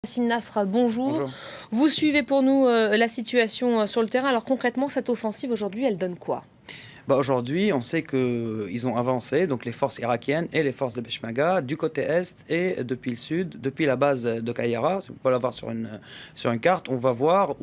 Nassim Nasr, bonjour. Bonjour. Vous suivez pour nous la situation sur le terrain. Alors concrètement, cette offensive aujourd'hui, elle donne quoi? Aujourd'hui, on sait qu'ils ont avancé, donc les forces irakiennes et les forces de Peshmerga, du côté est et depuis le sud, depuis la base de Kayara. Si vous pouvez la voir sur une carte, on va voir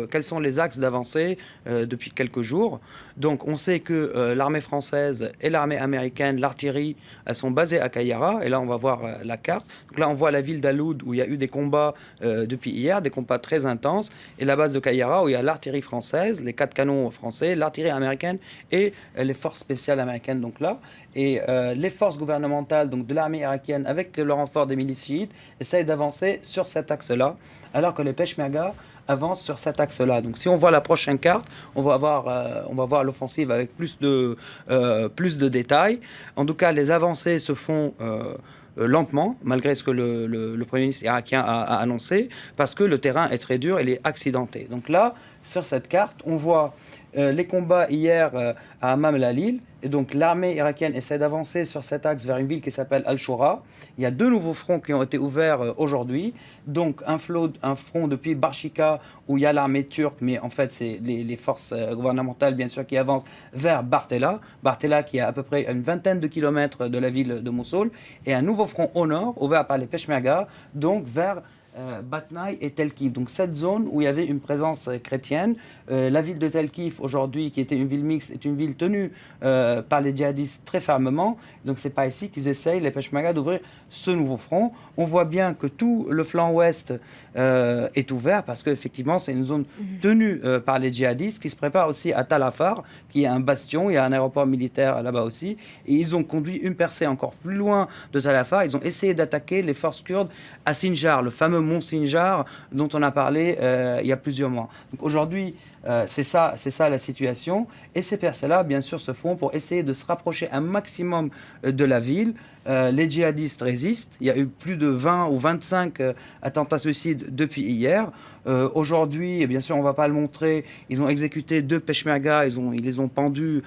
quels sont les axes d'avancée depuis quelques jours. Donc on sait que l'armée française et l'armée américaine, l'artillerie, elles sont basées à Kayara. Et là, on va voir la carte. Donc là, on voit la ville d'Aloud où il y a eu des combats depuis hier, des combats très intenses. Et la base de Kayara où il y a l'artillerie française, les 4 canons français, l'artillerie américaine et les forces spéciales américaines donc là, et les forces gouvernementales donc de l'armée irakienne avec le renfort des milices chiites essayent d'avancer sur cet axe-là, alors que les Peshmerga avancent sur cet axe-là. Donc si on voit la prochaine carte, on va voir l'offensive avec plus de détails. En tout cas, les avancées se font lentement, malgré ce que le Premier ministre irakien a annoncé, parce que le terrain est très dur et il est accidenté. Donc là, sur cette carte, on voit les combats hier à Hammam el-Alil. Et donc l'armée irakienne essaie d'avancer sur cet axe vers une ville qui s'appelle Al-Shoura. Il y a 2 nouveaux fronts qui ont été ouverts aujourd'hui. Donc un front depuis Barchika où il y a l'armée turque, mais en fait c'est les forces gouvernementales bien sûr qui avancent vers Bartella. Bartella qui est à peu près une vingtaine de kilomètres de la ville de Mossoul. Et un nouveau front au nord ouvert par les Peshmerga, donc vers Batnaï et Telkif, donc cette zone où il y avait une présence chrétienne. La ville de Telkif aujourd'hui, qui était une ville mixte, est une ville tenue par les djihadistes très fermement. Donc c'est pas ici qu'ils essayent, les Peshmerga, d'ouvrir ce nouveau front. On voit bien que tout le flanc ouest est ouvert parce qu'effectivement c'est une zone tenue par les djihadistes qui se préparent aussi à Tal Afar, qui est un bastion, il y a un aéroport militaire là-bas aussi. Et ils ont conduit une percée encore plus loin de Tal Afar. Ils ont essayé d'attaquer les forces kurdes à Sinjar, le fameux mont Sinjar dont on a parlé il y a plusieurs mois. Donc aujourd'hui, c'est ça la situation. Et ces percées-là, bien sûr, se font pour essayer de se rapprocher un maximum de la ville. Les djihadistes résistent. Il y a eu plus de 20 ou 25 attentats suicides depuis hier. Aujourd'hui, et bien sûr, on ne va pas le montrer, ils ont exécuté 2 Peshmerga, ils les ont pendus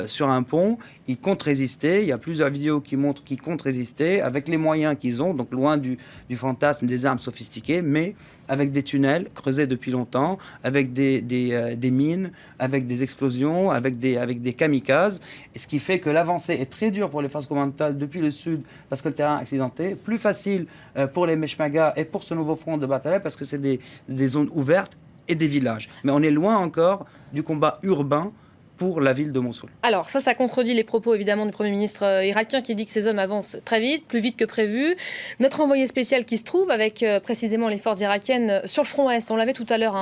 sur un pont. Ils comptent résister. Il y a plusieurs vidéos qui montrent qu'ils comptent résister avec les moyens qu'ils ont, donc loin du fantasme des armes sophistiquées, mais avec des tunnels creusés depuis longtemps, avec des mines, avec des explosions, avec des kamikazes. Et ce qui fait que l'avancée est très dure pour les forces gouvernementales depuis le sud, parce que le terrain est accidenté. Plus facile pour les Peshmerga et pour ce nouveau front de bataille, parce que c'est des zones ouvertes et des villages. Mais on est loin encore du combat urbain pour la ville de Mossoul. Alors ça contredit les propos évidemment du Premier ministre irakien qui dit que ces hommes avancent très vite, plus vite que prévu. Notre envoyé spécial qui se trouve avec précisément les forces irakiennes sur le front Est, on l'avait tout à l'heure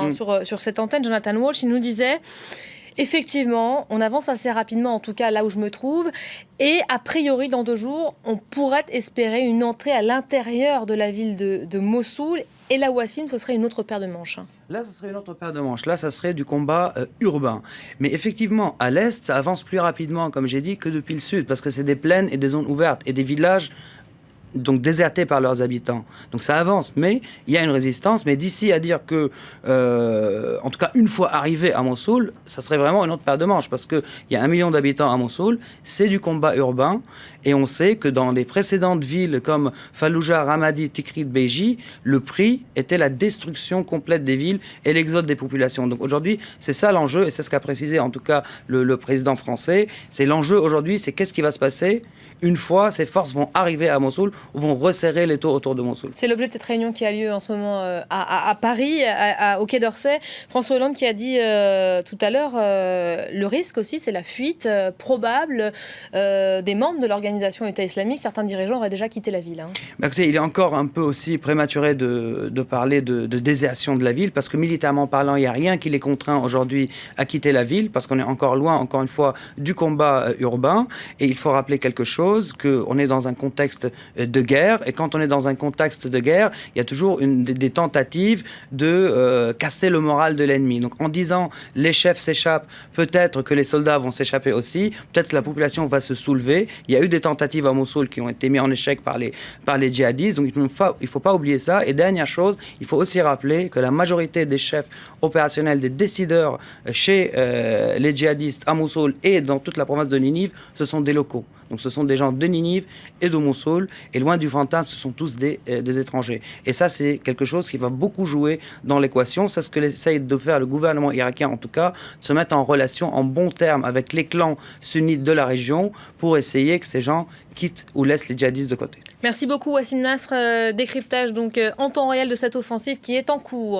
sur cette antenne, Jonathan Walsh, il nous disait... Effectivement, on avance assez rapidement, en tout cas là où je me trouve. Et a priori, dans 2 jours, on pourrait espérer une entrée à l'intérieur de la ville de Mossoul. Et là, Wassim, ce serait une autre paire de manches. Là, ce serait une autre paire de manches. Là, ça serait du combat urbain. Mais effectivement, à l'est, ça avance plus rapidement, comme j'ai dit, que depuis le sud. Parce que c'est des plaines et des zones ouvertes et des villages donc désertés par leurs habitants. Donc ça avance, mais il y a une résistance. Mais d'ici à dire que, en tout cas, une fois arrivé à Mossoul, ça serait vraiment une autre paire de manches, parce qu'il y a 1 million d'habitants à Mossoul, c'est du combat urbain, et on sait que dans les précédentes villes comme Fallujah, Ramadi, Tikrit, Beji, le prix était la destruction complète des villes et l'exode des populations. Donc aujourd'hui, c'est ça l'enjeu, et c'est ce qu'a précisé en tout cas le président français. C'est l'enjeu aujourd'hui, c'est qu'est-ce qui va se passer une fois ces forces vont arriver à Mossoul, ou vont resserrer les taux autour de Mossoul. C'est l'objet de cette réunion qui a lieu en ce moment à Paris, au Quai d'Orsay. François Hollande qui a dit tout à l'heure, le risque aussi, c'est la fuite probable des membres de l'organisation État islamique. Certains dirigeants auraient déjà quitté la ville. Bah écoutez, il est encore un peu aussi prématuré de parler de désertion de la ville, parce que militairement parlant, il n'y a rien qui les contraint aujourd'hui à quitter la ville, parce qu'on est encore loin, encore une fois, du combat urbain. Et il faut rappeler quelque chose, qu'on est dans un contexte de guerre, et quand on est dans un contexte de guerre, il y a toujours des tentatives de casser le moral de l'ennemi. Donc en disant les chefs s'échappent, peut-être que les soldats vont s'échapper aussi, peut-être que la population va se soulever. Il y a eu des tentatives à Mossoul qui ont été mises en échec par les djihadistes, donc il ne faut pas oublier ça. Et dernière chose, il faut aussi rappeler que la majorité des chefs opérationnels, des décideurs chez les djihadistes à Mossoul et dans toute la province de Ninive, ce sont des locaux. Donc ce sont des gens de Ninive et de Mossoul. Et loin du fantasme, ce sont tous des étrangers. Et ça, c'est quelque chose qui va beaucoup jouer dans l'équation. C'est ce que essaye de faire le gouvernement irakien, en tout cas, de se mettre en relation, en bons termes avec les clans sunnites de la région pour essayer que ces gens quittent ou laissent les djihadistes de côté. Merci beaucoup Wassim Nasr, décryptage donc en temps réel de cette offensive qui est en cours.